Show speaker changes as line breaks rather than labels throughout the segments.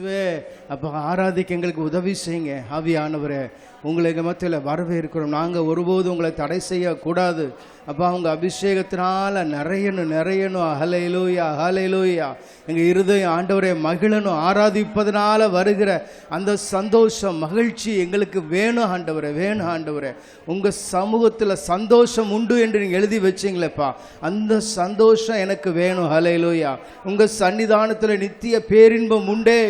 இயேசுவே அப்போ ஆராதிக்க எங்களுக்கு உதவி செய்யுங்க. ஆவியானவரே, உங்களை எங்கள் மத்தியில் வரவேற்கிறோம். நாங்கள் ஒருபோதும் உங்களை தடை செய்யக்கூடாது. அப்போ அவங்க அபிஷேகத்தினால நிறையணும். ஹல்லேலூயா, ஹல்லேலூயா. எங்கள் இருதயம் ஆண்டவரே மகிழணும். ஆராதிப்பதனால வருகிற அந்த சந்தோஷம், மகிழ்ச்சி எங்களுக்கு வேணும் ஆண்டவரே, வேணும் ஆண்டவரே. உங்கள் சமூகத்தில் சந்தோஷம் உண்டு என்று நீங்கள் எழுதி வச்சிங்களேப்பா, அந்த சந்தோஷம் எனக்கு வேணும். ஹல்லேலூயா. உங்கள் சன்னிதானத்தில் நித்திய பேரின்பம் உண்டே,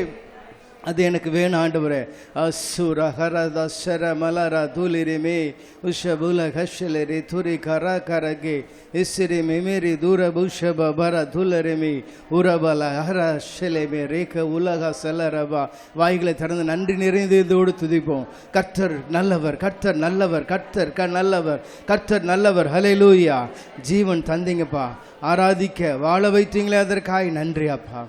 அது எனக்கு வேணும் ஆண்டவரே. அசுர ஹரத சர மலர துலிரிமே உஷபுல ஹஷலரி துரி கர கரகே இசிரி மெமேரி தூர புஷப பர துலரிமே உரபல ஹர ஷெலேமே ரேக உலக செலரபா. வாய்களை திறந்து நன்றி நிறைந்ததோடு துதிப்போம். கர்த்தர் நல்லவர், கர்த்தர் நல்லவர், கர்த்தர் நல்லவர், கர்த்தர் நல்லவர். ஹல்லேலூயா. ஜீவன் தந்தீங்கப்பா, ஆராதிக்க வாழ வைத்தீங்களே, அதற்காக நன்றி அப்பா.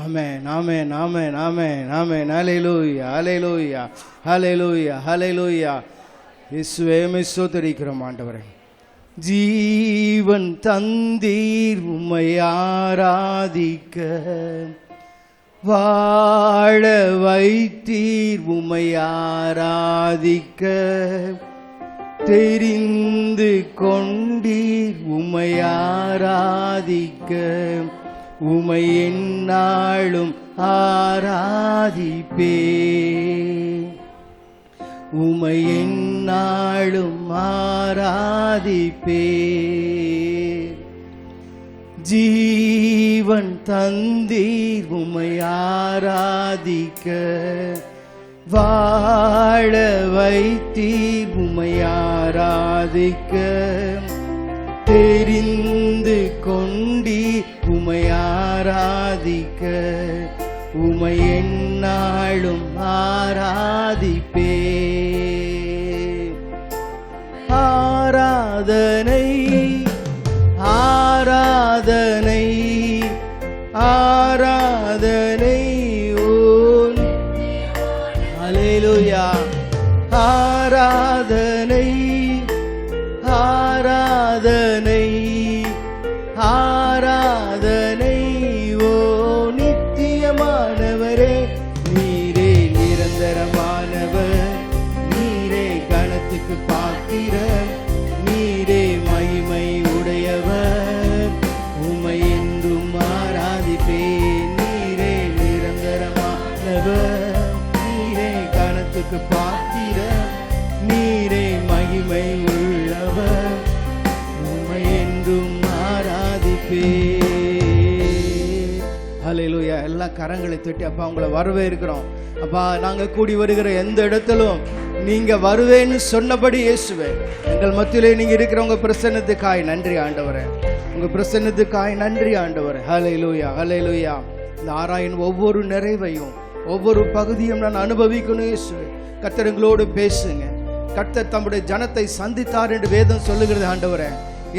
ஆமென், ஆமென், ஆமென், ஆமென், ஆமென். ஹல்லேலூயா, ஹல்லேலூயா, ஹல்லேலூயா, ஹல்லேலூயா. இயேசுவே உம்மை ஸ்தோத்திரிக்கிறோம் ஆண்டவரே. ஜீவன் தந்தீர், உம்மை ஆராதிக்க வாழ வைத்தீர், உம்மை ஆராதிக்க தெரிந்து கொண்டீர், உம்மை ஆராதிக்க உமை எந்நாளும் ஆராதிப்பே, உமை எந்நாளும் ஆராதிப்பே. ஜீவன் தந்தீர், உமை ஆராதிக்க வாழ வைத்தீர், உமை ஆராதிக்க தெரிந்து கொண்டி, உமை ஆராதிக்க உமை எந்நாளும் ஆராதிப்பே. ஆராதனை, ஆராதனை, ஆராதனை. ஓ ஹல்லேலூயா. ஆராதனை, ஆராதனை, ஆராதனை. ஓ நித்தியமானவரே, நீரே நிரந்தரமானவர், நீரே கணத்துக்கு பாத்திரர், நீரே மகிமை உடையவர், உம்மை என்றும் ஆராதிப்பேன். நீரே நிரந்தரமானவர், நீரே கணத்துக்கு பாத்திரர், நீரே மகிமை உள்ளவர், உம்மை என்றும் ஆராதிப்பேன். ஹல்லேலூயா. எல்லா கரங்களை தட்டி அப்பா உங்களை வரவேற்கிறோம். அப்பா, நாங்க கூடி வருகிற எந்த இடத்திலும் நீங்க வருவேன்னு சொன்னபடி இயேசுவே எங்கள் மத்தியிலே நீங்க இருக்கிற உங்க பிரசன்னத்துக்காய் நன்றி ஆண்டவரே, உங்க பிரசன்னத்துக்காய் நன்றி ஆண்டவரே. ஹல்லேலூயா, ஹல்லேலூயா. இந்த ஆராயின் ஒவ்வொரு நிறைவையும் ஒவ்வொரு பகுதியும் நான் அனுபவிக்கணும் இயேசுவே. கர்த்தர் எங்களோடு பேசுங்க. கர்த்தர் தம்முடைய ஜனத்தை சந்தித்தார் என்று வேதம் சொல்லுகிறது ஆண்டவரே.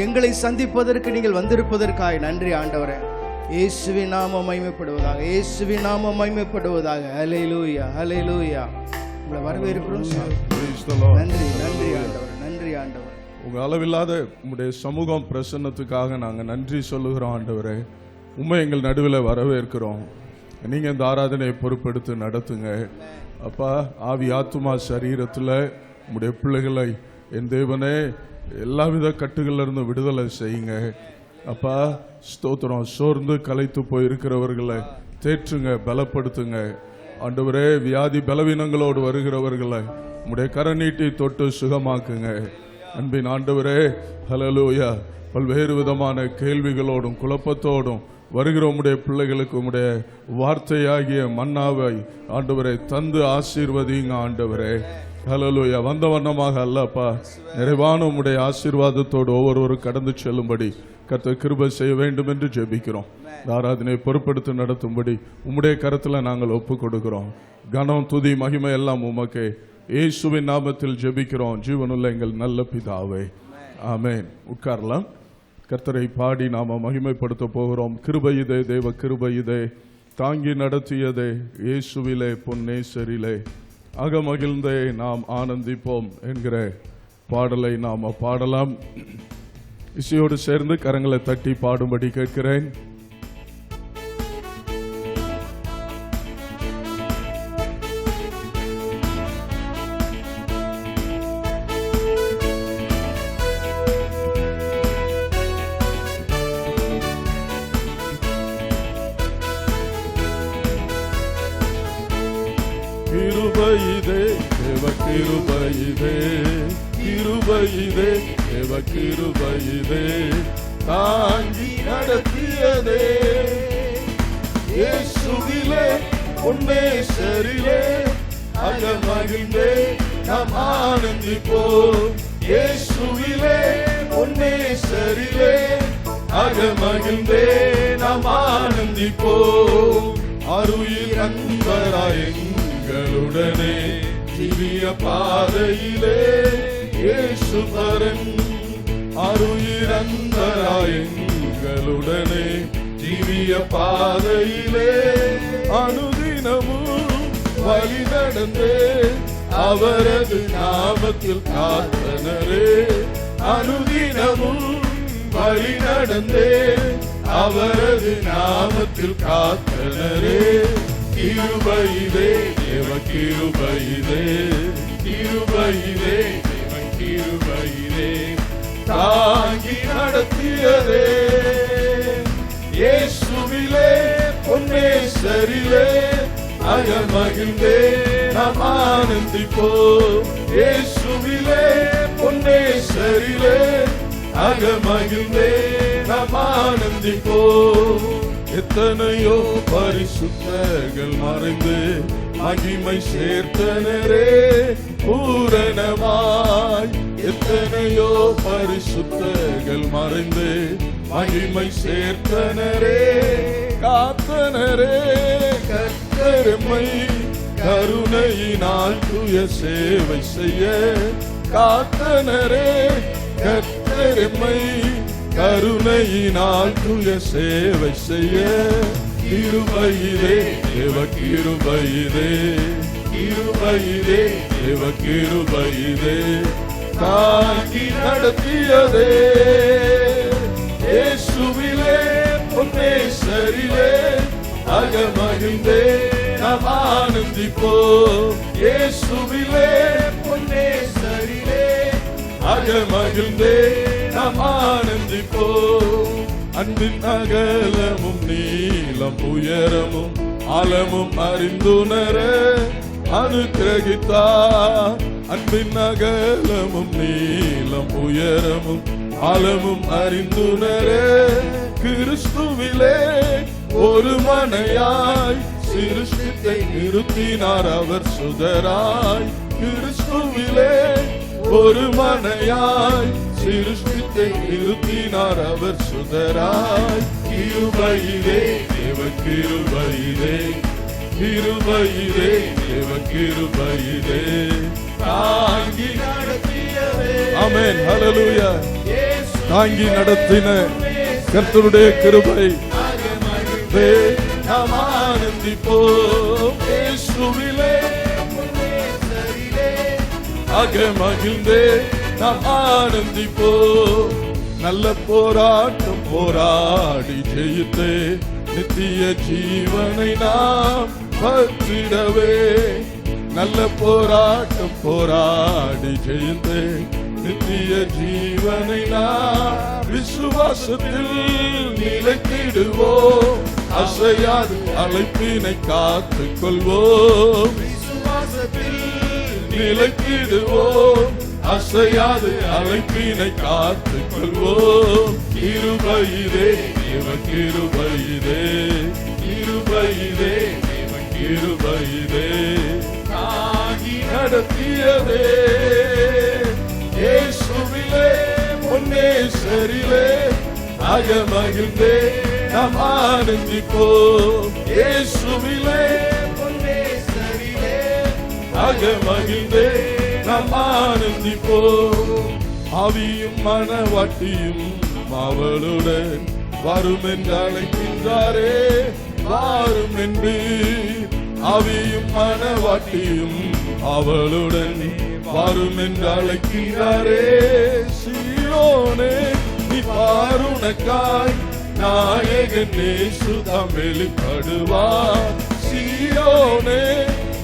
எங்களை சந்திப்பதற்கு நீங்கள் வந்திருப்பதற்காக நன்றி ஆண்டவரே. இயேசுவின் நாமம் மகிமைப்படுவதாக, இயேசுவின் நாமம் மகிமைப்படுவதாக. ஹல்லேலூயா, ஹல்லேலூயா. உங்களை வரவேற்கிறோம். நன்றி, நன்றி ஆண்டவரே, நன்றி ஆண்டவரே.
உங்க அளவில்லாத உங்களுடைய சமூகம் பிரசன்னத்துக்காக நாங்கள் நன்றி சொல்லுகிறோம் ஆண்டவரே. உண்மை எங்கள் நடுவில் வரவேற்கிறோம். நீங்க இந்த ஆராதனையை பொறுப்பெடுத்து நடத்துங்க அப்பா. ஆவி ஆத்துமா சரீரத்தில் உங்களுடைய பிள்ளைகளை என் தேவனே எல்லாவித கட்டுகளிலிருந்து விடுதலை செய்யுங்க அப்பா. ஸ்தோத்திரம். சோர்ந்து களைத்து போயிருக்கிறவர்களை தேற்றுங்க, பலப்படுத்துங்க ஆண்டவரே. வியாதி பலவீனங்களோடு வருகிறவர்களை உம்முடைய கரநீட்டி தொட்டு சுகமாக்குங்க அன்பின் ஆண்டவரே. ஹல்லேலூயா. பல்வேறு விதமான கேள்விகளோடும் குழப்பத்தோடும் வருகிற உம்முடைய பிள்ளைகளுக்கு உம்முடைய வார்த்தையாகிய மன்னாவை ஆண்டவரை தந்து ஆசீர்வதிங்க ஆண்டவரே. ஹல்லேலூயா. வந்த வண்ணமாக அல்லப்பா, நிறைவான உம்முடைய ஆசீர்வாதத்தோடு ஒவ்வொருவரும் கடந்து செல்லும்படி கர்த்தர் கிருபை செய்ய வேண்டும் என்று ஜெபிக்கிறோம். ஆராதனை பொறுப்படுத்தி நடத்தும்படி உம்முடைய கரத்தில் நாங்கள் ஒப்பு கொடுக்கிறோம். கனம், துதி, மகிமை எல்லாம் உமக்கே. இயேசுவின் நாமத்தில் ஜெபிக்கிறோம் ஜீவனுள்ள எங்கள் நல்ல பிதாவே, ஆமென். உட்காரலாம். கர்த்தரை பாடி நாம மகிமைப்படுத்த போகிறோம். கிருபையுதே, தேவ கிருபையுதே, தாங்கி நடத்தியதே, இயேசுவிலே பொன்னேசரிலே அகமகிழ்ந்தே நாம் ஆனந்திப்போம் என்கிற பாடலை நாம் பாடலாம். இசையோடு சேர்ந்து கரங்களை தட்டி பாடும்படி கேட்கிறேன். கிருபையிதே கிருபையிதே தேவ கிருபையிதே தாங்கி நடத்தியதே இயேசுவிலே உன்னேசரிலே அகமகிழ்ந்தே நாம் ஆனந்திப்போம் இயேசுவிலே உன்னேசரிலே அகமகிழ்ந்தே நாம் ஆனந்திப்போம் அருயிர் அன்பராய் எங்களுடனே ஜீவிய பாதையிலே இயேசு பரன் அருயிர் அன்பராய் எங்களுடனே ஜீவிய பாதையிலே அனுதினமும் வழி நடந்தே அவரது நாமத்தில் காத்தனரே அனுதினமும் வழி நடந்தே அவரது நாமத்தில் காத்தனரே கிருபையிலே தேவ கிருபையிலே கிருபையிலே தேவ கிருபையிலே தாங்கி நடத்தியதே இயேசுவிலே பொன்னேசரிலே அகமகிழ்ந்தே நாம் ஆனந்திப்போம் இயேசுவிலே பொன்னேசரிலே அகமகிழ்ந்தே நாம் ஆனந்திப்போம் எத்தனையோ பரிசுத்தர்கள் மறைந்து மகிமை சேர்த்தனரே பூரணமாய் எத்தனையோ பரிசுத்தர்கள் மறைந்து மகிமை சேர்த்தனரே காத்தனரே கர்த்தரை கருணையினால் தூய சேவை செய்ய காத்தனரே கர்த்தரை கருணையினால் தூய சேவை செய்ய கிருபையிலே தேவ கிருபையிலே கிருபையிலே தேவ கிருபையிலே தாங்கி நடத்தியதே இயேசுவிலே பொன்னேசரிலே அகமகிழ்ந்தே நாம் ஆனந்திப்போம் இயேசுவிலே பொன்னேசரிலே அகமகிழ்ந்தே நாம் ஆனந்திப்போம் அன்பின் அகலமும் நீளம் உயரமும் ஆழமும் அறிந்துணர அனுக்கிரகித்தார் அன்பின் அகலமும் நீளம் உயரமும் ஆழமும் அறிந்துணர கிறிஸ்துவிலே ஒரு மனையாய் சிருஷ்டித்தை நிறுத்தினார் அவர் சுதராய் கிறிஸ்துவிலே ஒரு மனையாய் சிருஷ்டித்தை நிறுத்தினார் அவர் சுதராய் கிருபையிலே தேவ கிருபையிலே கிருபையிலே தேவ கிருபையிலே தாங்கி நடத்தியதே ஆமென் ஹல்லேலூயா தாங்கி நடத்தின கர்த்தருடைய கிருபை நாம் ஆனந்திப்போம் இயேசுவிலே அகமகிழ்ந்தே நாம் ஆனந்திப்போம் நல்ல போராட்டம் போராடி ஜெயித்தே நித்திய ஜீவனை நாம் பற்றிடவே நல்ல போராட்டம் போராடி ஜெயித்தே நித்திய ஜீவனை நாம் விசுவாசத்தில் நிலைத்திடுவோம் அசையாது அழைப்பினை காத்துக் கொள்வோம் விசுவாசத்தில் நிலைத்திடுவோம் அசையாது அழைப்பினை காத்துக் கொள்வோம் கிருபையிலே தேவ கிருபையிலே கிருபையிலே தேவ கிருபையிலே தாங்கி நடத்தியதே இயேசுவிலே பொன்னேசரிலே அகமகிழ்ந்தே நாம் ஆனந்திப்போம் இயேசுவிலே பொன்னேசரிலே அகமகிழ்ந்தே நாம் ஆனந்திப்போம் ஆவியும் மனவாட்டியும் அவளுடன் வரும் என்று அழைக்கின்றாரே வாரும் என்று ஆவியும் மனவாட்டியும் அவளுடன் வரும் என்று அழைக்கின்றாரே சீயோனே நீ பாருனக்காய் நாயகன் இயேசு தாம் வெளிப்படுவார் சீயோனே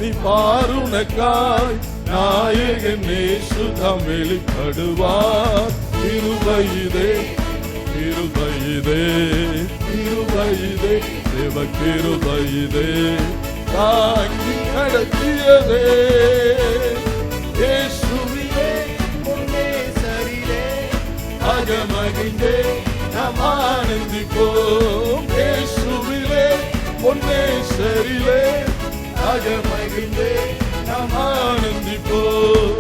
நீ பாருனக்காய் நாயகன் இயேசு தாம் வெளிப்படுவார் கிருபையிலே கிருபையிலே கிருபையிலே தேவ கிருபையிலே தாங்கி நடத்தியதே இயேசுவிலே பொன்னேசரிலே அகமகிழ்ந்தே நாம் ஆனந்திப்போம். இயேசுவிலே பொன்னேசரிலே அகமகிழ்ந்தே நாம் ஆனந்திப்போம்.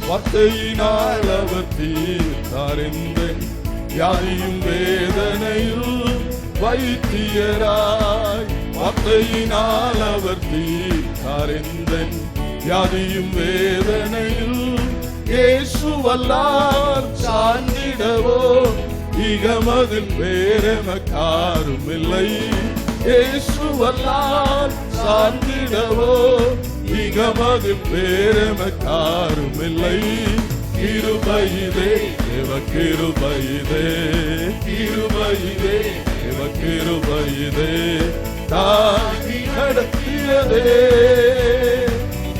வார்த்தையினால் அவர் தீர்த்தார் எந்தன் வியாதியும் வேதனையில் வைத்தியராய். வார்த்தையினால் அவர் தீர்த்தார் எந்தன் வியாதியும் வேதனையில். இயேசுவல்லார் சார்ந்திடவோ இகமதில் வேறெமக்காரும் இல்லை. இயேசுவல்லார் சார்ந்திடவோ இகமதில் வேறெமக்காரும் இல்லை. கிருபையிலே தேவ கிருபையிலே, கிருபையிலே தேவ கிருபையிலே தாங்கி நடத்தியதே.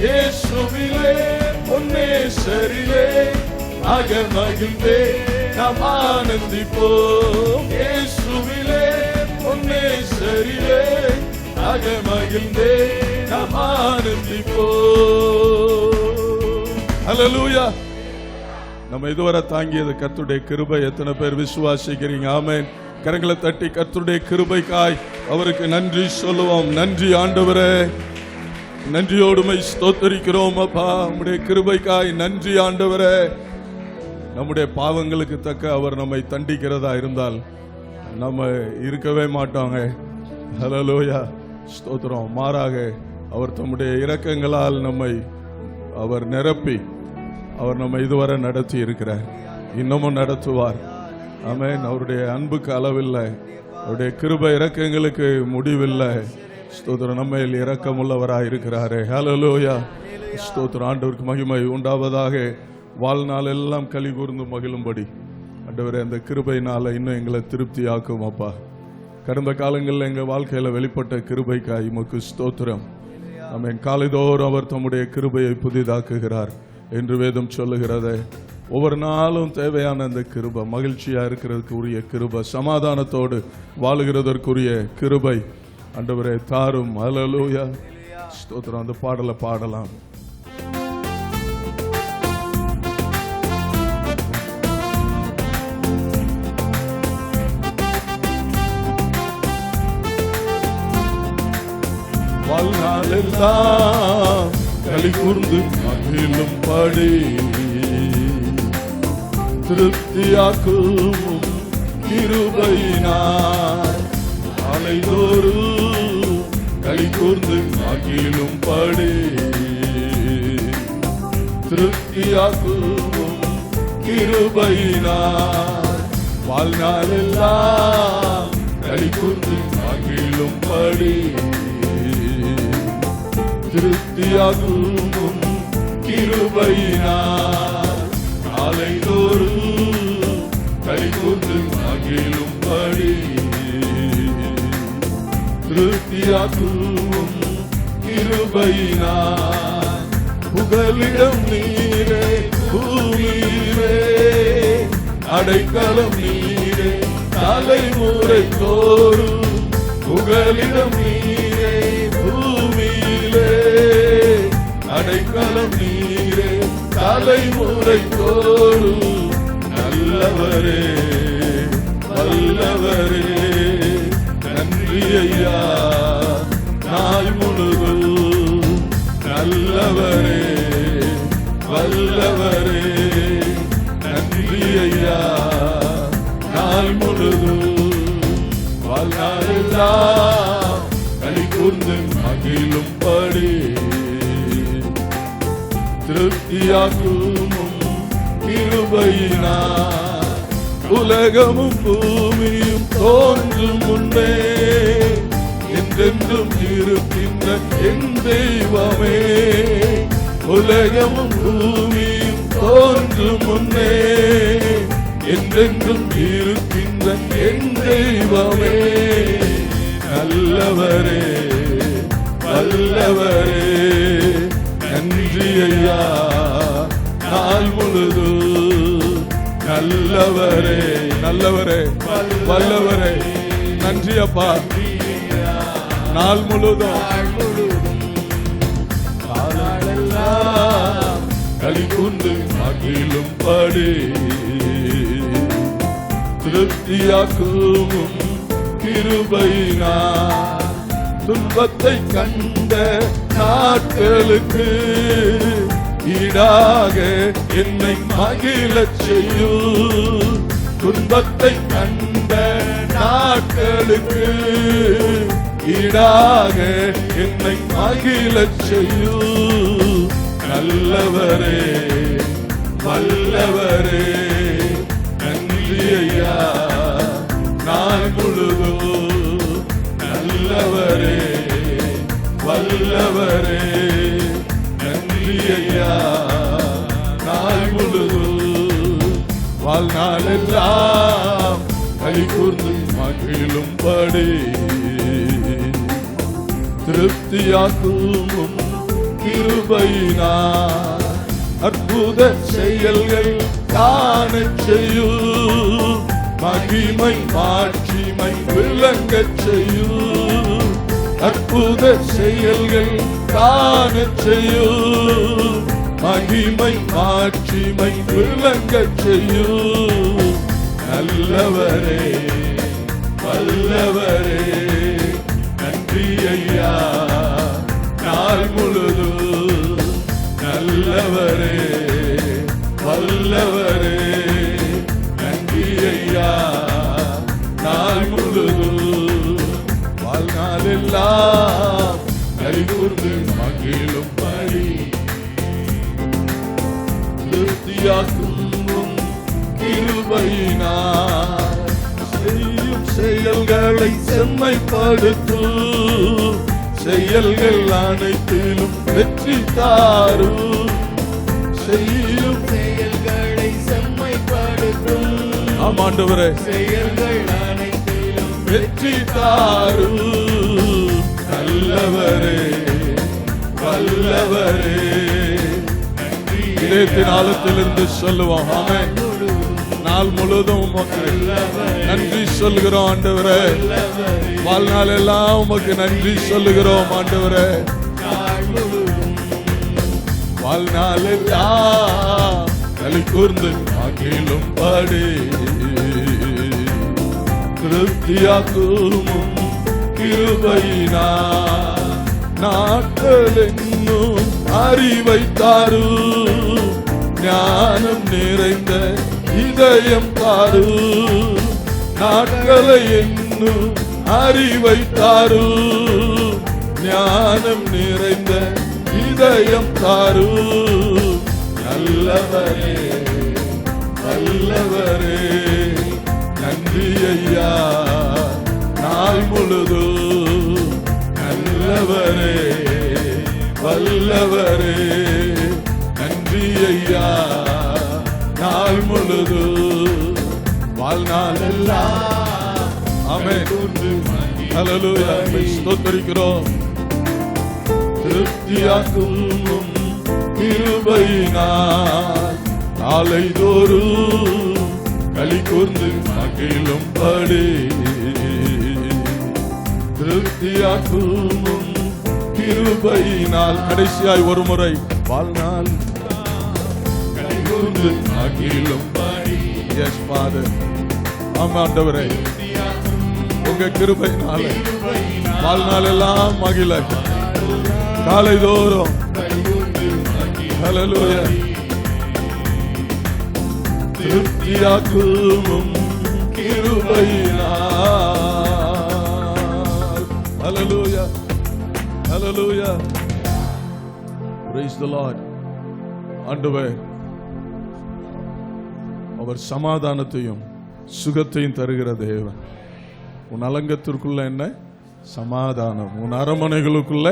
இயேசுவிலே பொன்னேசரிலே அகமகிழ்ந்தே நாம் ஆனந்திப்போம். இயேசுவிலே பொன்னேசரிலே அகமகிழ்ந்தே நாம் ஆனந்திப்போம். ஹல்லேலூயா. நம்ம இதுவரை தாங்கியது கர்த்தருடைய கிருபை. எத்தனை பேர் விசுவாசிக்கிறீங்க? ஆமென். கரங்களை தட்டி கர்த்தருடைய கிருபைக்காய் அவருக்கு நன்றி சொல்லுவோம். நன்றி ஆண்டவரே, நன்றியோடுமை ஸ்தோத்தரிக்கிறோம் அப்பா. உம்முடைய கிருபைக்காய் நன்றி ஆண்டவரே. நம்முடைய பாவங்களுக்கு தக்க அவர் நம்மை தண்டிக்கிறதா இருந்தால் நம்ம இருக்கவே மாட்டோங்க. ஹல்லேலூயா, ஸ்தோத்திரம். மாறாக அவர் தம்முடைய இரக்கங்களால் நம்மை அவர் நிரப்பி அவர் நம்ம இதுவரை நடத்தி இருக்கிறார், இன்னமும் நடத்துவார். ஆமென். அவருடைய அன்புக்கு அளவில்லை, அவருடைய கிருபை இரக்கங்களுக்கு முடிவில்லை. ஸ்தோத்திரம். நம்ம இரக்கமுள்ளவராக இருக்கிறாரே. ஹல்லேலூயா, ஸ்தோத்திரம். ஆண்டவருக்கு மகிமை உண்டாவதாக. வாழ்நாள் எல்லாம் களி கூர்ந்து மகிழும்படி ஆண்டவரே அந்த கிருபையினால இன்னும் எங்களை திருப்தியாக்கும் அப்பா. கடந்த காலங்களில் எங்கள் வாழ்க்கையில் வெளிப்பட்ட கிருபைக்காய் உமக்கு ஸ்தோத்திரம். ஆமென். காலைதோறும் அவர் தம்முடைய கிருபையை புதிதாக்குகிறார் என்று வேதம் சொல்லுகிறது. ஒவ்வொரு நாளும் தேவையான அந்த கிருபை, மகிழ்ச்சியா இருக்கிறதுக்கு உரிய கிருபை, சமாதானத்தோடு வாழுகிறதற்குரிய கிருபை ஆண்டவரே தாரும். ஹல்லேலூயா, ஸ்தோத்திரம். அந்த பாடலை பாடலாம். வாழ்நாளெல்லாம் களி கூர்ந்து மகிழும் படி திருப்தியாக்கும் கிருபையினார். காலைதோறும் களி கூர்ந்து மகிழும் படி திருப்தியாக்கும் கிருபையினார். வாழ்நாளெல்லாம் களி கூர்ந்து மகிழும் படி திருப்தியாகும் கிருபையினார். காலைதோறும் களி கூர்ந்து மகிழும்படி திருப்தியாகும் கிருபையினார். புகலிடம் நீரே, பூமியிலே அடைக்கலம் நீரே, தலைமுறை தோறும் புகலிடம் நீரே, பூமியிலே அடைக்கலம் நீரே, தலைமுறை தோறும் நல்லவரே வல்லவரே நன்றி ஐயா. நாள் முழுவதும் நல்லவரே வல்லவரே நன்றி ஐயா. நாள் முழுவதும் வாழ்நாளெல்லாம் களி கூர்ந்து மகிழும்படி திருப்தியாக்கும் கிருபையினார். உலகமும் பூமியும் தோன்றும் முன்னே என்றென்றும் இருக்கின்ற என் தெய்வமே. உலகமும் பூமியும் தோன்றும் முன்னே என்றென்றும் இருக்கின்ற என் தெய்வமே. நல்லவரே வல்லவரே நன்றி ஐயா. நாள் முழுதும் நல்லவரே நல்லவரே வல்லவரே நன்றி அப்பா. நாள் முழுதும் களிகூர்ந்து மகிழும்படி திருப்தியாக்கும் கிருபையினார் துன்பத்தை கண்ட நாட்களுக்கு ஈடாக என்னை மகிழச் செய்யும். துன்பத்தை கண்ட நாட்களுக்கு ஈடாக என்னை மகிழச் செய்யும். நல்லவரே வல்லவரே நன்றி ஐயா நாள் முழுதும். நல்லவரே வல்லவரே நன்றி ஐயா நாள் முழுதும். வாழ்நாளெல்லாம் களிகூர்ந்து மகிழும்படி திருப்தியாக்கும் கிருபையினார் அற்புத செயல்கள் காணச் செய்யும். மகிமை மாட்சிமை விளங்கச் செய்யும். அற்புத செயல்கள் காணச் செய்யும். மகிமை மாட்சிமை விளங்கச் செய்யும். நல்லவரே வல்லவரே நன்றி ஐயா நாள் முழுதும். நல்லவரே வல்லவரே நன்றி ஐயா நாள் முழுதும். வாழ்நாளெல்லாம் களிகூர்ந்து மகிழும்படி திருப்தியாக்கும் கிருபையினார் செய்யும் செயல்களை செம்மைப்படுத்தும். செயல்கள் அனைத்திலும் வெற்றி தாரும். செய்யும்
செயல்களை செம்மைப்படுத்தும்.
ஆமாண்டவரே
செயல்கள் அனைத்திலும்
வெற்றி தாரும். நல்லவரே வல்லவரே இதயத்தின் ஆழத்திலிருந்து சொல்லுவோம். ஆமென். நாள் முழுவதும் உமக்கு நன்றி சொல்லுகிறோம் ஆண்டவரே. வாழ்நாள் எல்லாம் உமக்கு நன்றி சொல்லுகிறோம் ஆண்டவரே. வாழ்நாள் எல்லாம் களிகூர்ந்து மகிழும்படி திருப்தியாக்கும் கிருபையினார் நாட்கள் என்னும் அறிவை தாரும். ஞானம் நிறைந்த இதயம் தாரும். நாட்களை என்னும் அறிவை தாரும். ஞானம் நிறைந்த இதயம் தாரும். நல்லவரே வல்லவரே நன்றி ஐயா நாள் முழுதும். நல்லவரே வல்லவரே நன்றி ஐயா நாள் முழுதும். வாழ்நாள் எல்லாம் ஆமென் ஹல்லேலூயா ஸ்தோத்திரிக்கிறோம். திருப்தியாக்கும் கிருபையினார் நாளைதோறும் களிகூர்ந்து மகிழும்படி திருப்தியாக்கும் கிருபையினால். கடைசியாய் ஒரு முறை வாழ்நாள் களிகூர்ந்து மகிழும்படி. எஸ் ஃபாதர் ஆமாண்டவரே உங்க கிருபையினால வாழ்நாள் எல்லாம் மகிழ காலைதோறும் ஹல்லேலூயா திருப்தியாக்கும் கிருபையினால். ஹல்லேலூயா ஹல்லேலூயா praise the Lord. ஆண்டவரே அவர் சமாதானத்தையும் சுகத்தையும் தருகிற தேவன். உன் அலங்கத்திற்குள்ள என்ன சமாதானம், உன் அரமனைகளுக்குள்ள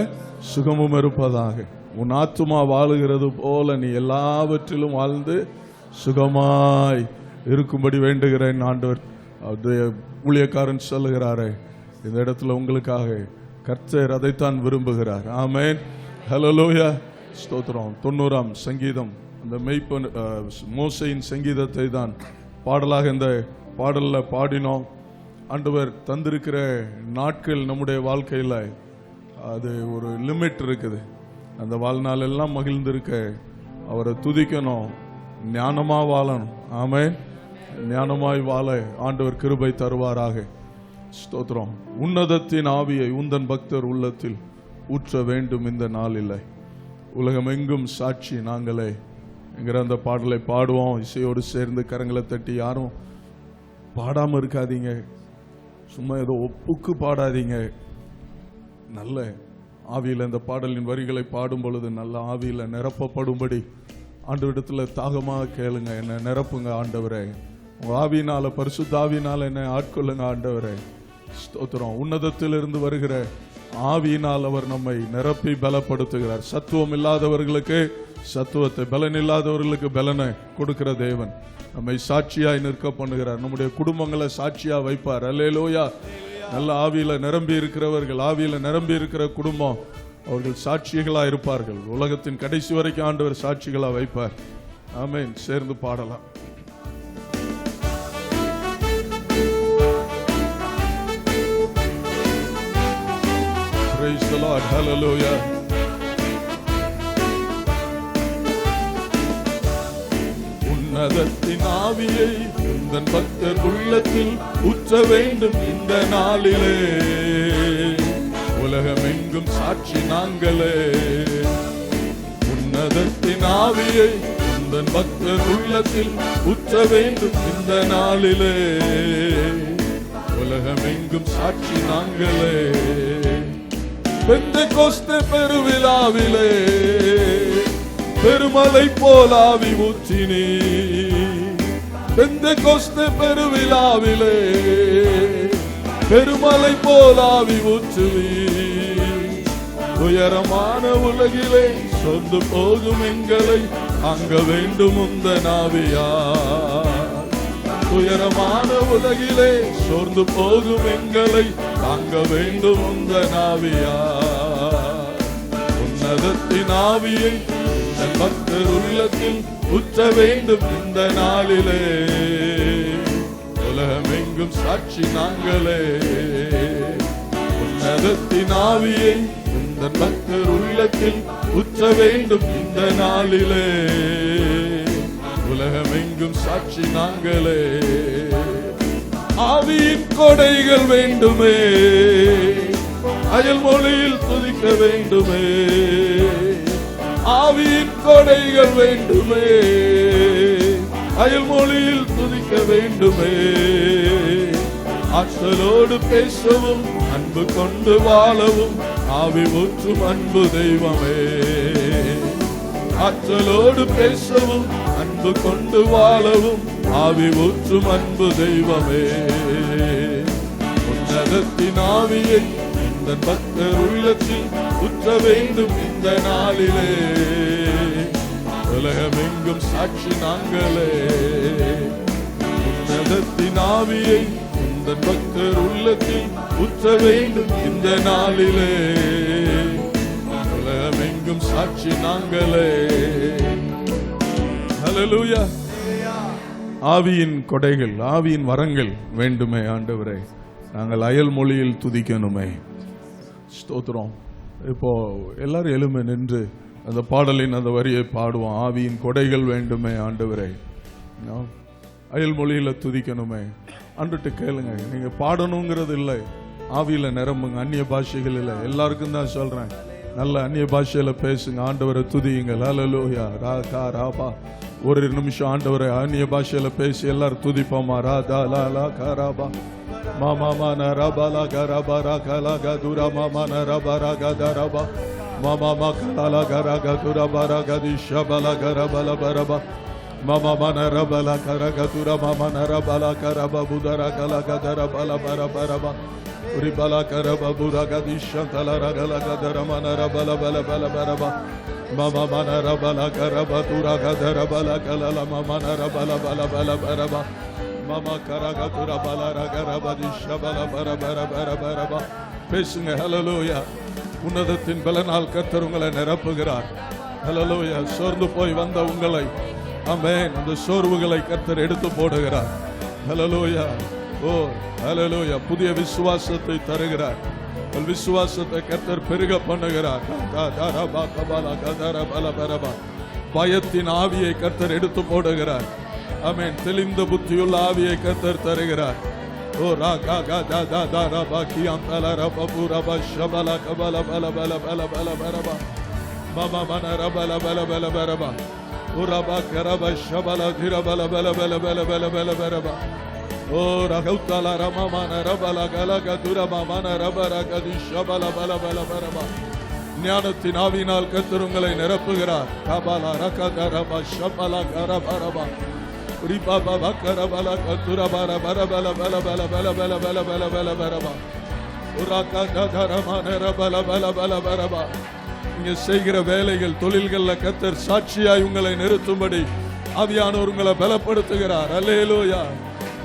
சுகமும் இருப்பதாக. உன் ஆத்துமா வாழுகிறது போல நீ எல்லாவற்றிலும் வாழ்ந்து சுகமாய் இருக்கும்படி வேண்டுகிறேன் ஆண்டவர். ஊழியக்காரன் சொல்லுகிறாரே இந்த இடத்துல உங்களுக்காக கர்த்தர் அதைத்தான் விரும்புகிறார். ஆமென் ஹல்லேலூயா ஸ்தோத்திரம். 90ஆம் சங்கீதம் அந்த மெய்ப்பன் மோசையின் சங்கீதத்தை தான் பாடலாக இந்த பாடல்ல பாடினோம். ஆண்டவர் தந்திருக்கிற நாட்கள் நம்முடைய வாழ்க்கையில் அது ஒரு லிமிட் இருக்குது. அந்த வாழ்நாள் எல்லாம் மகிழ்ந்திருக்க அவரை துதிக்கணும், ஞானமா வாழணும். ஆமென். ஞானமாய் வாழ ஆண்டவர் கிருபை தருவாராக. ஸ்தோத்திரம். உன்னதத்தின் ஆவியை உந்தன் பக்தர் உள்ளத்தில் ஊற்ற வேண்டும் இந்த நாளில். உலகமெங்கும் சாட்சி நாங்களே என்கிற அந்த பாடலை பாடுவோம். இசையோடு சேர்ந்து கரங்களை தட்டி. யாரும் பாடாம இருக்காதீங்க, சும்மா ஏதோ ஒப்புக்கு பாடாதீங்க. நல்ல ஆவியில் இந்த பாடலின் வரிகளை பாடும் பொழுது நல்ல ஆவியில் நிரப்பப்படும்படி ஆண்டவரிடத்துல தாகமாக கேளுங்க. என்ன நிரப்புங்க ஆண்டவரே, உங்க ஆவியினால, பரிசுத்த ஆவியினால என்ன ஆட்கொள்ளுங்க ஆண்டவரே. ஸ்தோத்திரம். உன்னதத்திலிருந்து வருகிற ஆவியினால் அவர் நம்மை நிரப்பி பலப்படுத்துகிறார். சத்துவம் இல்லாதவர்களுக்கு சத்துவத்தை, பலன் இல்லாதவர்களுக்கு பலனை கொடுக்கிற தேவன் நம்மை சாட்சியாய் நிற்க பண்ணுகிறார். நம்முடைய குடும்பங்களை சாட்சியா வைப்பார். அல்லேலூயா. நல்ல ஆவியில நிரம்பி இருக்கிறவர்கள், ஆவியில நிரம்பி இருக்கிற குடும்பம், அவர்கள் சாட்சிகளா இருப்பார்கள். உலகத்தின் கடைசி வரைக்கும் ஆண்டவர் சாட்சிகளா வைப்பார். ஆமென். சேர்ந்து பாடலாம். Praise the Lord. Hallelujah. உன்னதத்தின் ஆவியை உந்தன் பக்தர் உள்ளத்தில் ஊற்ற வேண்டும் இந்த நாளிலே. உலகமெங்கும் சாட்சி நாங்களே. உன்னதத்தின் ஆவியை உந்தன் பக்தர் உள்ளத்தில் ஊற்ற வேண்டும் இந்த நாளிலே. உலகமெங்கும் சாட்சி நாங்களே. பெந்தெகோஸ்தே பெருவிழாவிலே பெருமலை போல் ஆவி ஊற்றினீ. பெந்தெகோஸ்தே பெருவிழாவிலே பெருமலை போல் ஆவி ஊற்றுவீ. உயரமான உலகிலே சொந்து போகும் எங்களை அங்க வேண்டும் உந்தன் ஆவியார். உயரமான உலகிலே சோர்ந்து போகும் எங்களை தாங்க வேண்டும் உந்தன் ஆவியார். உன்னதத்தின் ஆவியை உந்தன் பக்தர் உள்ளத்தில் ஊற்ற வேண்டும் இந்த நாளிலே. உலகமெங்கும் சாட்சி நாங்களே. உன்னதத்தின் ஆவியை உந்தன் பக்தர் உள்ளத்தில் ஊற்ற வேண்டும் இந்த நாளிலே. உலகமெங்கும் சாட்சி நாங்களே. ஆவியின் கொடைகள் வேண்டுமே, அயல் மொழியில் துதிக்க வேண்டுமே. ஆவியின் கொடைகள் வேண்டுமே, அயல் மொழியில் துதிக்க வேண்டுமே. ஆற்றலோடு பேசவும் அன்பு கொண்டு வாழவும் ஆவி ஊற்றும் அன்பு தெய்வமே. ஆற்றலோடு பேசவும் அன்பு கொண்டு வாழவும் ஆவி ஊற்றும் அன்பு தெய்வமே. உன்னதத்தின் ஆவியை இந்த பக்தர் உள்ளத்தில் ஊற்ற வேண்டும் இந்த நாளிலே. உலகமெங்கும் சாட்சி நாங்களே. உன்னதத்தின் ஆவியை இந்த பக்தர் உள்ளத்தில் ஊற்ற வேண்டும் இந்த நாளிலே. உலகமெங்கும் சாட்சி நாங்களே. ஹல்லேலூயா. ஆவியின் கொடைகள், ஆவியின் வரங்கள் வேண்டுமே ஆண்டவரே. நாங்கள் அயல் மொழியில் துதிக்கணுமே. ஸ்தோத்திரம். இப்போ எல்லாரும் எழுமை நின்று அந்த பாடலின் அந்த வரியை பாடுவோம். ஆவியின் கொடைகள் வேண்டுமே ஆண்டவரே. அயல் மொழியில துதிக்கணுமே. அன்றுட்டு கேளுங்க. நீங்க பாடணுங்கிறது இல்லை, ஆவியில நிரம்புங்க. அந்நிய பாஷைகள் இல்லை, எல்லாருக்கும் தான் சொல்றேன். நல்ல அந்நிய பாஷையில பேசுங்க, ஆண்டவரை துதியுங்கள். ஹல்லேலூயா. ராகா ராபா. ஒரு நிமிஷம் ஆண்டவரை அந்நிய பாஷையில பேசி எல்லாரும் துதிப்போமா. ராதா லாலா கராபா மாமா மான ரபாலா கராபா ராகலா கதுரா மாமா நரபா ராகதரபா மாமா மகலா கரா கதுரா பரகதி ஷபலா கரபல பரபா மாமா மான ரபலா கரகதுரா மாமா நரபலா கரபா புதரா கலா கதரா பல பரபரபா உரிபலா கரபா புரகதி ஷந்தலா ரகலா கதரா மான ரபல பல பல பரபா மாமா மான ரபலா கரபா துரா கதரா பல கலலா மாமா நரபல பல பல பரபா மாமா கரகதுரா பல ரகரபதி ஷபல பரபர பரபரபா. பேசுங்க. ஹல்லேலூயா. உன்னதத்தின் பலனால் கர்த்தர் உங்களை நிரப்புகிறார். ஹல்லேலூயா. சோர்ந்து போய் வந்த உங்களை, ஆமென், அந்த சோர்வுகளை கர்த்தர் எடுத்து போடுகிறார். ஹல்லேலூயா. ஓ ஹல்லேலூயா. புதிய விசுவாசத்தை தருகிறார். விசுவாசத்தை கர்த்தர் பெருக பண்ணுகிறார். பயத்தின் ஆவியை கர்த்தர் எடுத்து போடுகிறார். ஆமென். தெளிந்த புத்தியுள்ள ஆவியை கர்த்தர் தருகிறார். ஓ ராகா கா தா தா ரபா கியாந்தல ரபா புரபா ஷபல கபல பல பல பல பல பரபா மம மன ரபல பல பல பரபா உரபா கரபா ஷபல திரபல பல பல பல பல பல பரபா ஓ ரகௌதல ரம மன ரபல கலக துரம மன ரபர கதி ஷபல பல பல பரபா. ஞானத்தின் ஆவியினால் கர்த்தர் உங்களை நிரப்புகிறார். கபல ரகத ரபா ஷபல கரபரபா ரிபாபா கரபல கதுரபர பரபல பல பல பல பல பல பல பல பரபா உரகா கதரம நரபல பல பல பரபா. நீங்க செய்கிற வேலைகள் தொழில்கள்ல கர்த்தர் சாட்சியாய் உங்களை நிறுத்தும்படி ஆவியானவர் உங்களை பலப்படுத்துகிறார். அல்லேலூயா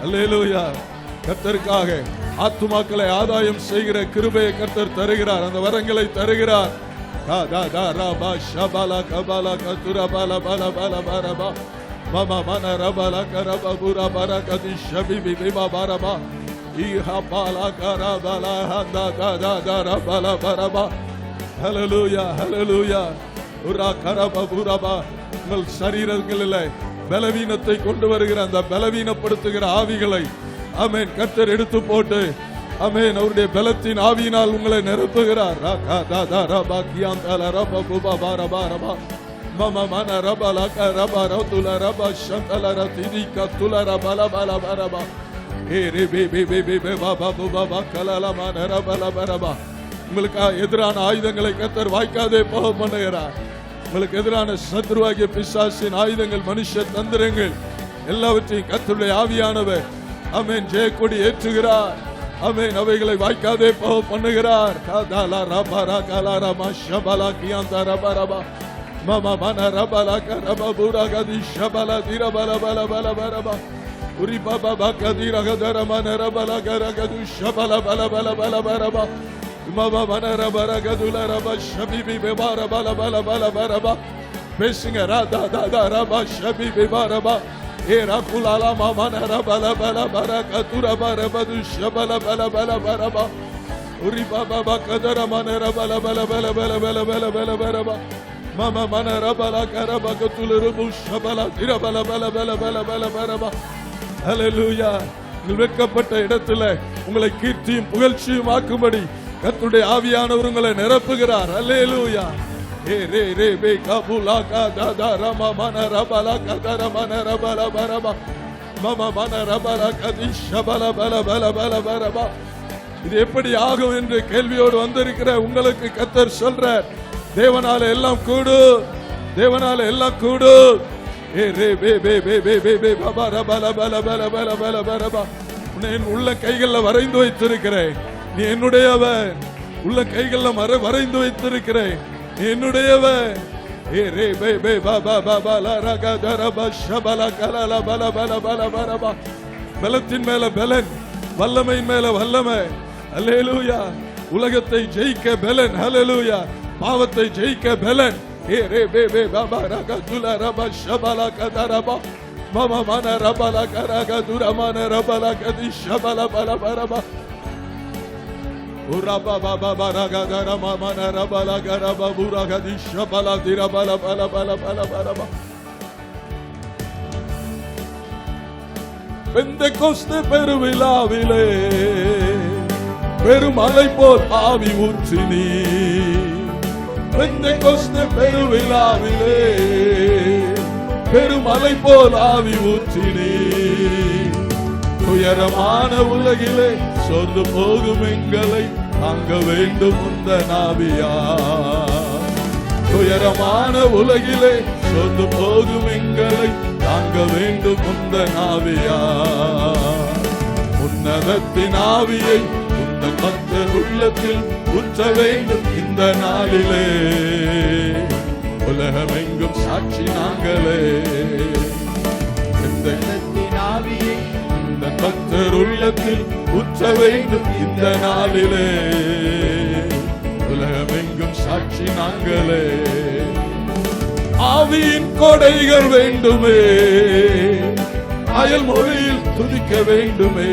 அல்லேலூயா. கர்த்தருக்காக ஆத்துமாக்களை ஆதாயம் செய்கிற கிருபையை கர்த்தர் தருகிறார். அந்த வரங்களை தருகிறார். மம மன ரபல கரப புர பர கதி ஷபிபி பிபா பரபா ஈஹா பாலா கரபல ஹந்தா தா தா ரபல பரபா. ஹல்லேலூயா ஹல்லேலூயா. உரா கரப புரபா. உங்கள் சரீரங்களில் பலவீனத்தை கொண்டு வருகிற அந்த பலவீனப்படுத்துகிற ஆவிகளை ஆமென் கர்த்தர் எடுத்து போட்டு ஆமென் அவருடைய பலத்தின் ஆவியினால் உங்களை நிரப்புகிறார். ராகா தா தா ரபா கியாந்தல ரபா புபா பரபா ரபா மம மன ரபல கரபா ரதுல ரபா ஷந்தல ரதிதி கதுல ரபல பல பரபா ஏ ரே பே பே பே பே பே பாபா புபா கலல மன ரபல பரபா. உங்களுக்கு எதிரான ஆயுதங்களை கர்த்தர் வாய்க்காதே போக பண்ணுகிறார். உங்களுக்கு எதிரான சத்ருவாகிய பிசாசின் ஆயுதங்கள் மனுஷ தந்திரங்கள் எல்லாவற்றையும் கர்த்தருடைய ஆவியானவர் ஆமென் ஜெயக்கொடி ஏற்றுகிறார். ஆமென் அவைகளை வாய்க்காதே போக பண்ணுகிறார். காதாலா ரபரா கலாரா மஷபலா கியாந்தா ரபரபா மம மன ரபலா கரப புரா கதி ஷபல திரபல பல பல பரபா உரி பாபா கதி ரகதர மன ரபல கரகது ஷபல பல பல பல பரபா மம மன ரபர கதுல ரப ஷபிபி பெபார பல பல பல பரபா. பேசுங்க ராதா தாதா ரப ஷபிபி பரபா ஏ ரகுலாலா மம ரபல பல பர கதுர பரபது ஷபல பல பல பரபா உரி பாபா கதர மன ரபல பல பல பல பல பல பல பரபா மம மன ரபல கரப கதுல ரபு ஷபல திரபல பல பல பல பல பரபா. ஹல்லேலூயா. நீங்கள் வெட்கப்பட்ட இடத்துல உங்களை கீர்த்தியும் புகழ்ச்சியும் ஆக்கும்படி கர்த்தருடைய ஆவியானவர் உங்களை நிரப்புகிறார். அல்லேலூயா. ஏ ரே ரே பே கபுலா கதா ரம மன ரபல கதர மன ரபல பரபா மம மன ரபல கதி ஷபல பல பல பல பரபா. இது எப்படி ஆகும் என்று கேள்வியோடு வந்திருக்கிற உங்களுக்கு கர்த்தர் சொல்றார், தேவனால எல்லாம் கூடு, தேவனால எல்லாம் கூடு. ஏ ரே பே பே பே பே பே பே பபா ரபல பல பல பல பல பரபா. உன்னை உள்ள கைகள்ல வரைந்து வைத்திருக்கிறேன், நீ என்னுடையவன். உள்ள கைகள்ல வரைந்து வைத்திருக்கிறேன், நீ என்னுடையவன். ஏ ரே பே பே பாபா பாபா லா ரக தரப ஷபல கலல பல பல பல பரபா. பலத்தின் மேல பலன், வல்லமையின் மேல வல்லமை. அல்லேலூயா. உலகத்தை ஜெயிக்க பலன். ஹல்லேலூயா. பாவத்தை ஜெயிக்க பலன். ஏ ரே பே பே பாபா ரக துல ரப ஷபல கதரபா மம மன ரபல கரக துரமன ரபல கதி ஷபல பல பரபா உரபா பாபா பரக தரம மன ரபல கரப புரக தி ஷபல திரபல பல பல பல பரபா. பெந்தெகோஸ்தே பெருவிழாவிலே பெருமழை போல் ஆவி ஊற்றினீ. பெந்தெகோஸ்தே பெருவிழாவிலே பெருமழை போல் ஆவி ஊற்றினீ. துயரமான உலகிலே சோர்ந்து போகும் எங்களை தாங்க வேண்டும் உந்த நாவியா. துயரமான உலகிலே சோர்ந்து போகும் எங்களை தாங்க வேண்டும் உந்த நாவியா. உன்னதத்தின் ஆவியை உந்தன் பக்தர் உள்ளத்தில் ஊற்ற வேண்டும் இந்த நாளிலே. உலகமெங்கும் சாட்சி நாங்களே. உன்னதத்தின் ஆவியை உந்தன் பக்தர் உள்ளத்தில் ஊற்ற வேண்டும் இந்த நாளிலே. உலகமெங்கும் சாட்சி நாங்களே. ஆவியின் கொடைகள் வேண்டுமே, அயல் மொழியில் துதிக்க வேண்டுமே.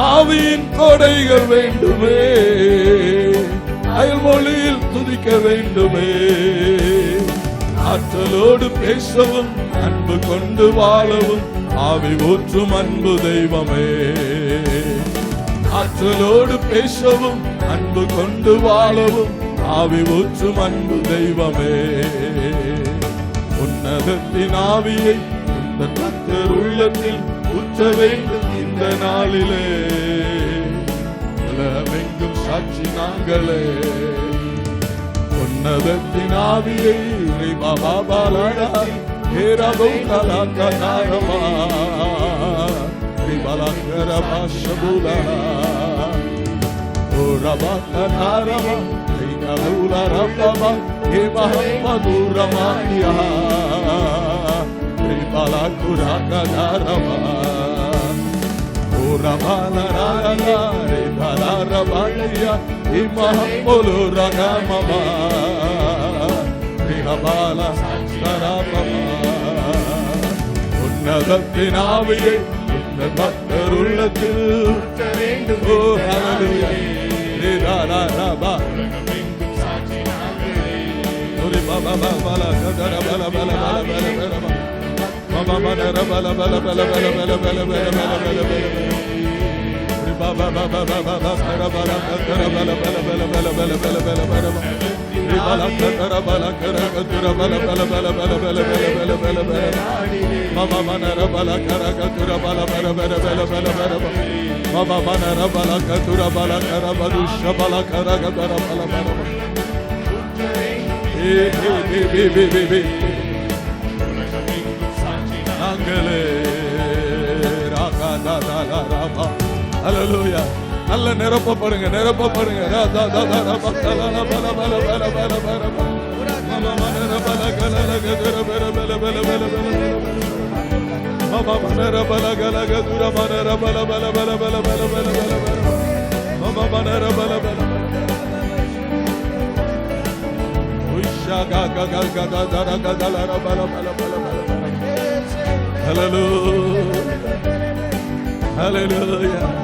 ஆவியின் கொடைகள் வேண்டுமே, அயல் மொழியில் துதிக்க வேண்டுமே. ஆற்றலோடு பேசவும் அன்பு கொண்டு வாழவும் ஆவி ஊற்றும் அன்பு தெய்வமே. ஆற்றலோடு பேசவும் அன்பு கொண்டு வாழவும் ஆவி ஊற்றும் அன்பு தெய்வமே. உன்னதத்தின் ஆவியை உந்தன் பக்தர் உள்ளத்தில் ஊற்ற வேண்டும் இந்த நாளிலே. உலகமெங்கும் சாட்சி நாங்களே. உன்னதத்தின் ஆவியை உன்னதத்தின் ஆவியை இந்த பக்தர் உள்ளத்தில் ஊற்ற வேண்டும். ஓ ஹல்லேலூயா. ஹல்லேலூயா. நல்ல நிரப்பப்படுங்க, நிரப்பப்படுங்க. Hallelujah.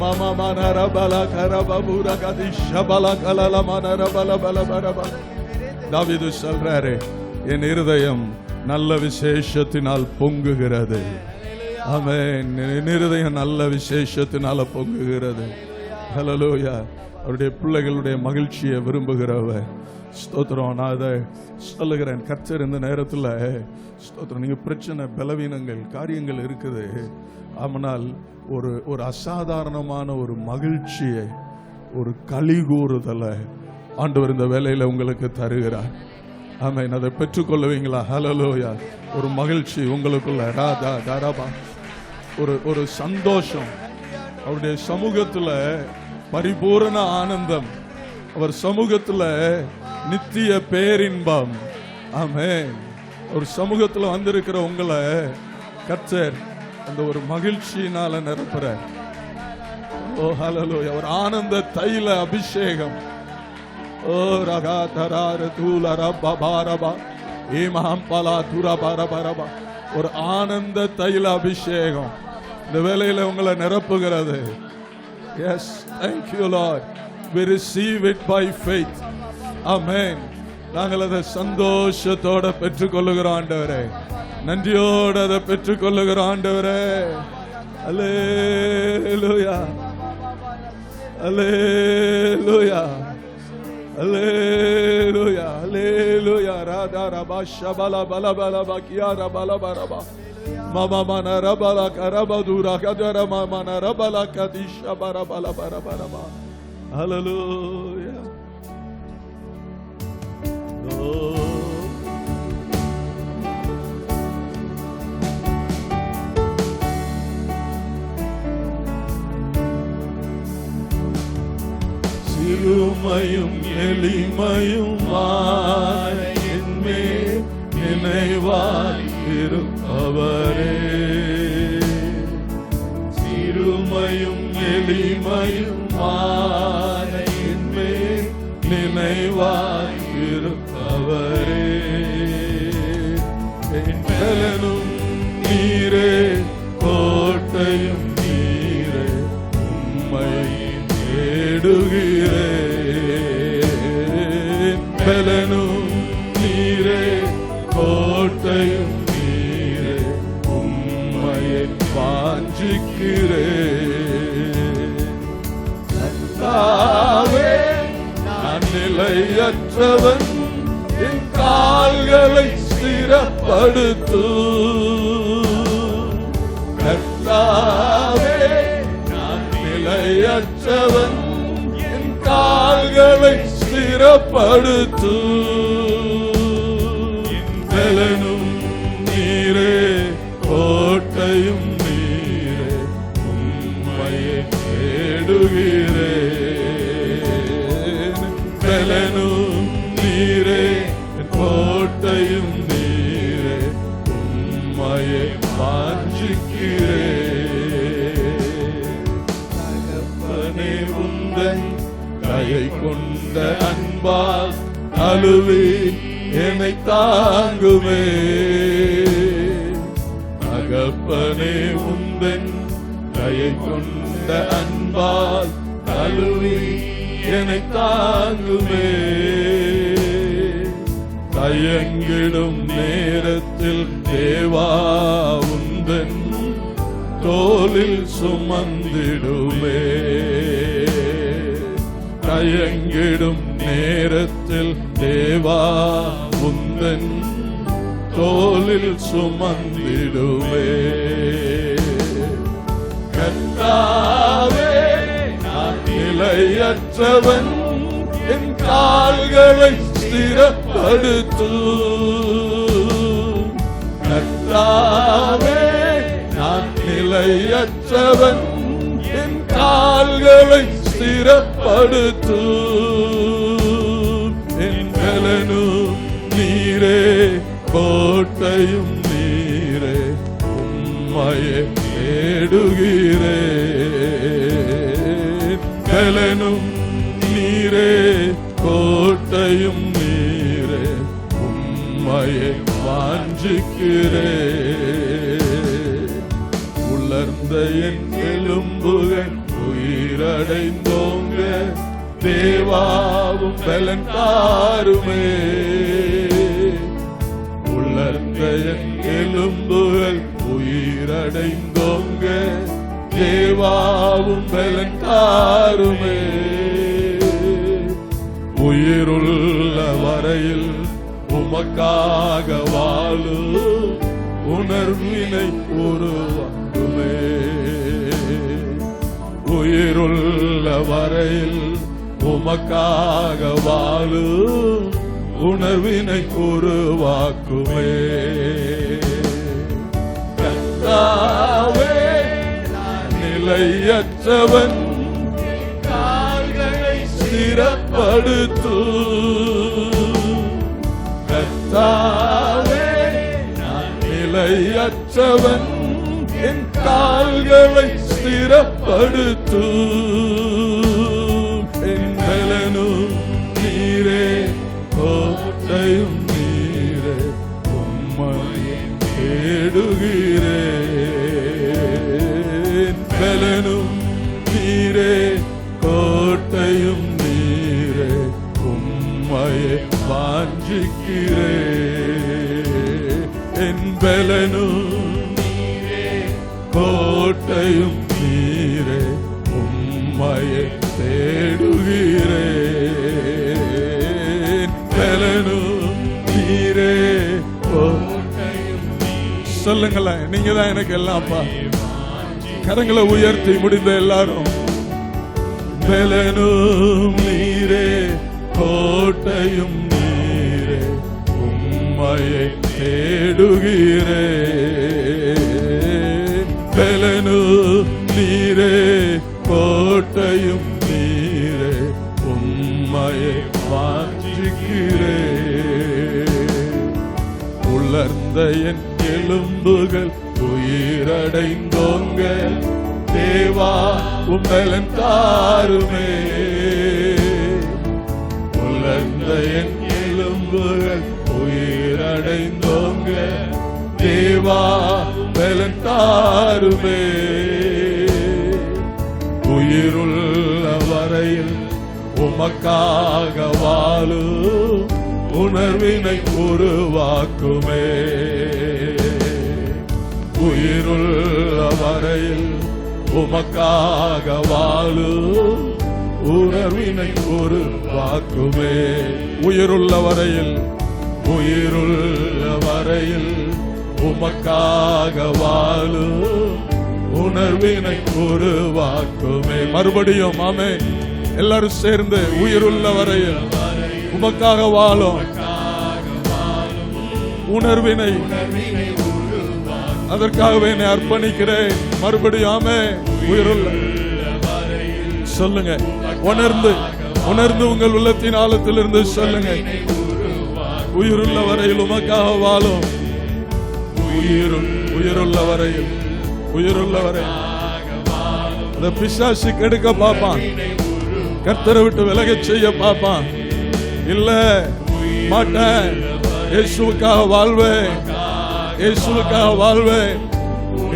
Mama manara bala karababura kadisha bala kalala manara bala bala bala. தாவீது சொல்றாரு, என் இருதயம் நல்ல விசேஷத்தினால் பொங்குகிறது. ஆமென். என் இருதயம் நல்ல விசேஷத்தினால பொங்குகிறது. ஹல்லேலூயா. அவருடைய பிள்ளைகளுடைய மகிழ்ச்சியை விரும்புகிறவர். ஸ்தோத்திரம். நான் அதை சொல்லுகிறேன். கர்த்தர் இந்த நேரத்தில் ஸ்தோத்திரம். நீங்க பிரச்சனை, பலவீனங்கள், காரியங்கள் இருக்குது. ஆனால் ஒரு அசாதாரணமான ஒரு மகிழ்ச்சியை, ஒரு களி-கூறுதலை ஆண்டவர் இந்த வேலையில உங்களுக்கு தருகிறார். ஆமென். அதை பெற்றுக்கொள்ளுவீங்களா? ஹல்லேலூயா. ஒரு மகிழ்ச்சி உங்களுக்குள்ள, ஒரு சந்தோஷம். அவருடைய சமூகத்துல பரிபூரண ஆனந்தம், அவர் சமூகத்துல நித்திய பேரின்பம். ஆமென். ஒரு சமூகத்துல வந்திருக்கிற உங்களை கர்த்தர் அந்த ஒரு மகிழ்ச்சியினால நிரப்புறார். ஓ ஹல்லேலூயா. ஒரு ஆனந்த தைல அபிஷேகம். ஓ ரகா தரார தூல ரப்பா பாரபா ஏமஹம்பலா துரா பாரபரபா. ஒரு ஆனந்த தைல அபிஷேகம் இந்த வேளையில உங்களை நிரப்புகிறது. Yes, thank you Lord. We receive it by faith. Amen. நாங்கள் அதை சந்தோஷத்தோட பெற்றுக்கொள்ளுகிறோம் ஆண்டவரே. நன்றியோடு அதை பெற்றுக்கொள்ளுகிறோம் ஆண்டவரே. அல்லேலூயா, அல்லேலூயா, அல்லேலூயா, அல்லேலூயா. ராதா ரபா ஷபலா பலா பலா பக்கியா ரபலா பரபா மாமா மன ரபலா கரபதுரா கதர மாமா ரபலா கதிஷா பரபலா பரபரபா. அல்லேலூயா. சிறுமையும் எளிமையுமாய் என்மேல் நினைவாய் இருப்பவரே. சிறுமையும் எளிமையுமாய் என்மேல் நினைவாய் இருப்பவரே. என் பலனும் நீரே, கோட்டையும் நீரே, உம்மை தேடுகிறேன். நீரே கோட்டையும் நீரே உம்மையை வாஞ்சிக்கிறேன். கர்த்தாவே நான் நிலையற்றவன், என் கால்களை ஸ்திரப்படுத்து. கர்த்தாவே நான் நிலையற்றவன், என் கால்களை ஸ்திரப்படுத்து. பலனும் நீரே கோட்டையும் நீரே உம்மையை தேடுகிறேன். பலனும் நீரே கோட்டையும் நீரே உம்மையை வாஞ்சிக்கிறேன். தகப்பனே உந்தன் கையை கொண்ட அன்பால் அழுவி என்னை தாங்குமே. தகப்பனே உந்தன் கையை கொண்ட அன்பால் அழுவி என்னை தாங்குமே. தயங்கிடும் நேரத்தில் தேவா உந்தன் தோளில் சுமந்திடுமே. தயங்கிடும் நேரத்தில் தேவா உந்தன் தோளில் சுமந்திடுமே. கர்த்தாவே நான் நிலையற்றவன், என் கால்களை ஸ்திரப்படுத்து. கர்த்தாவே நான் நிலையற்றவன், என் கால்களை ஸ்திரப்படுத்து. என் பலனும் நீரே கோட்டையும் நீரே உம்மையை தேடுகிறேன். பலனும் நீரே கோட்டையும் நீரே உம்மையை வாஞ்சிக்கிறேன். உலர்ந்த என் எலும்புகள் உயிரடைந்தோங்க, தேவாவும் பலன் தாருமே. உலர்ந்த என் எலும்புகள் உயிரடைந்தோங்க, தேவாவும் பலன் தாருமே. உயிருள்ள வரையில் உமக்காக வாழு உணர்வினை உருவாக்குமே. உயிருள்ள வரையில் உமக்காக வாழு உணர்வினை உருவாக்குமே. கர்த்தாவே நான் நிலையற்றவன், கால்களை ஸ்திரப்படுத்து. கர்த்தாவே நான் நிலையற்றவன், என் கால்களை ஸ்திரப்படுத்து. என் பலனும் நீரே கோட்டையும் நீரே உம்மையை தேடுகிறேன். பலனும் நீரே கோட்டையும் நீரே உம்மையை வாஞ்சிக்கிறேன். என் பலனும் நீரே கோட்டையும் நீரே உம்மையை தேடுகிறேன். பலனும் நீரே கோட்டையும். சொல்லுங்களேன், நீங்க தான் எனக்கு எல்லாம்ப்பா. கரங்களை உயர்த்தி முடிந்த எல்லாரும். பலனும் நீரே கோட்டையும் நீரே உம்மையை தேடுகிறேன். பலனும் நீரே கோட்டையும் நீரே உம்மையை வாஞ்சிக்கிறேன். உலர்ந்த என் எலும்புகள் உயிரடைந்தோங்க, தேவா உம்பலன் தாருமே. உலர்ந்த என் எலும்புகள் உயிரடைந்தோங்க, தேவா பலன் தாருமே. உயிருள்ள வரையில் உமக்காக வாழு உணர்வினை உருவாக்குமே. உயிருள்ள வரையில் உமக்காக வாழும் உணர்வினை உருவாக்குமே. உயிருள்ள வரையில், உயிருள்ள வரையில் உமக்காக வாழும் உணர்வினை உருவாக்குமே. மறுபடியும் ஆமென். எல்லாரும் சேர்ந்து உயிருள்ள வரையில் உமக்காக வாழும் உணர்வினை, அதற்காகவே என்னை அர்ப்பணிக்கிறேன். மறுபடியும் ஆமென். உயிருள்ள சொல்லுங்க, உணர்ந்து உணர்ந்து உங்கள் உள்ளத்தின் ஆழத்திலிருந்து சொல்லுங்க, உயிருள்ள வரையில் உமக்காக வாழும். உயிருள்ள வரையில், உயிருள்ள வரையில் அந்த பிசாசு கெடுக்க பார்ப்பான், கர்த்தரை விட்டு விலகச் செய்ய பார்ப்பான். இல்ல மாட்டேன், இயேசுவுக்காக வாழ்வேன், இயேசுவுக்காக வாழ்வேன்.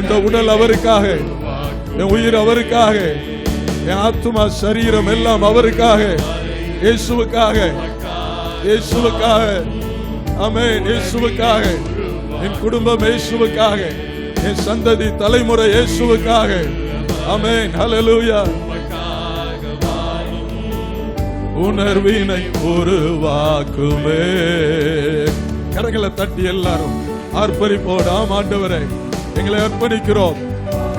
இந்த உடல் அவருக்காக, என் உயிர் அவருக்காக, என் ஆத்துமா சரீரம் எல்லாம் அவருக்காக, இயேசுவுக்காக, இயேசுவுக்காக. ஆமென். இயேசுவுக்காக, என் குடும்பம் இயேசுவுக்காக, என் சந்ததி தலைமுறை இயேசுவுக்காக. ஆமென். ஹல்லேலூயா. உணர்வினை உருவாக்குமே. கரங்களை தட்டி எல்லாரும் ஆர்ப்பரிப்போம். ஆண்டவரே, எங்களை அர்ப்பணிக்கிறோம்,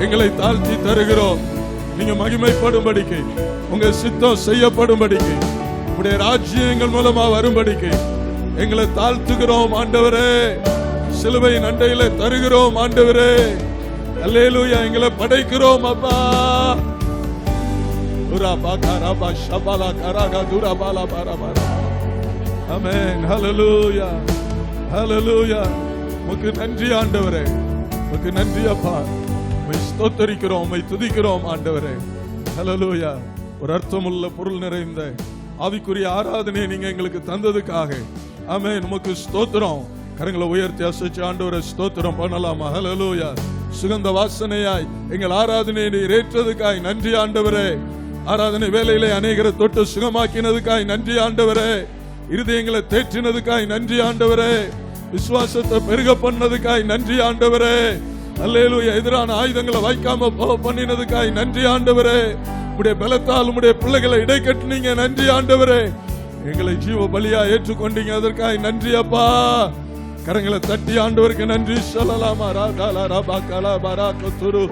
எங்களை தாழ்த்தி தருகிறோம். நீங்க மகிமைப்படும்படிக்கு, உங்க சித்தம் செய்யப்படும்படிக்கு, உடைய ராஜ்யம் எங்கள் மூலமா வரும்படிக்கு எங்களை தாழ்த்துகிறோம் ஆண்டவரே. சிலுவையின் அண்டையில தருகிறோம் ஆண்டவரே. அல்லேலூயா. எங்களை படைக்கிறோம் அப்பா. ஆமென். ஹல்லேலூயா, ஹல்லேலூயா. உமக்கு நன்றி ஆண்டவரே, உமக்கு நன்றி அப்பா. உம்மை ஸ்தோத்திரிக்கிறோம், உம்மை துதிக்கிறோம் ஆண்டவரே. ஹல்லேலூயா. ஒரு அர்த்தமுள்ள பொருள் நிறைந்த ஆவிக்குரிய ஆராதனை நீங்க எங்களுக்கு தந்ததுக்காக ஆமென். உமக்கு ஸ்தோத்திரம். கரங்களை உயர்த்தி அசைச்சு ஆண்டவரை ஸ்தோத்திரம் பண்ணலாமா? ஹல்லேலூயா. சுகந்த வாசனையாய் எங்கள் ஆராதனையை ஏற்றதுக்காய் நன்றி ஆண்டவரே. ஆராதனை வேலையிலே அநேகரை தொட்டு சுகமாக்கினதுக்காய் நன்றி ஆண்டவரே. இருதயங்களை தேற்றினதுக்காய் நன்றி ஆண்டவரே. விசுவாசத்தை பெருக பண்ணதுக்காய் நன்றி ஆண்டவரே. அல்லேலூயா. எதிரான ஆயுதங்களை வைக்காம பண்ணினதுக்காய் நன்றி ஆண்டவரே. உடைய பலத்தால் உடைய பிள்ளைகளை இடைக்கட்டினீங்க, நன்றி ஆண்டவரே. எங்களை ஜீவ பலியா ஏற்றுக்கொண்டீங்க, அதற்காக நன்றி அப்பா. கரங்களை தட்டி ஆண்டவருக்கு நன்றி சொல்லலாமா? ராகாலா ரபா கலா பரா கத்துரு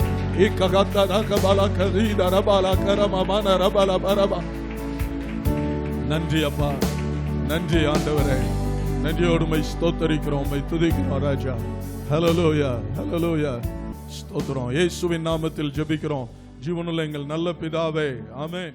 இக்ககத்தா ரகபாலா கரீதா ரபாலா கரமமான ரபாலா பரபா. நன்றி அப்பா, நன்றி ஆண்டவரே. நன்றியோடு உம்மை ஸ்தோத்திரிக்கிறோம், உம்மை துதிக்கிறோம் ராஜா. ஹல்லேலூயா, ஹல்லேலூயா. ஸ்தோத்திரம். இயேசுவின் நாமத்தில் ஜெபிக்கிறோம் ஜீவனுள்ள எங்கள் நல்ல பிதாவே. ஆமென்.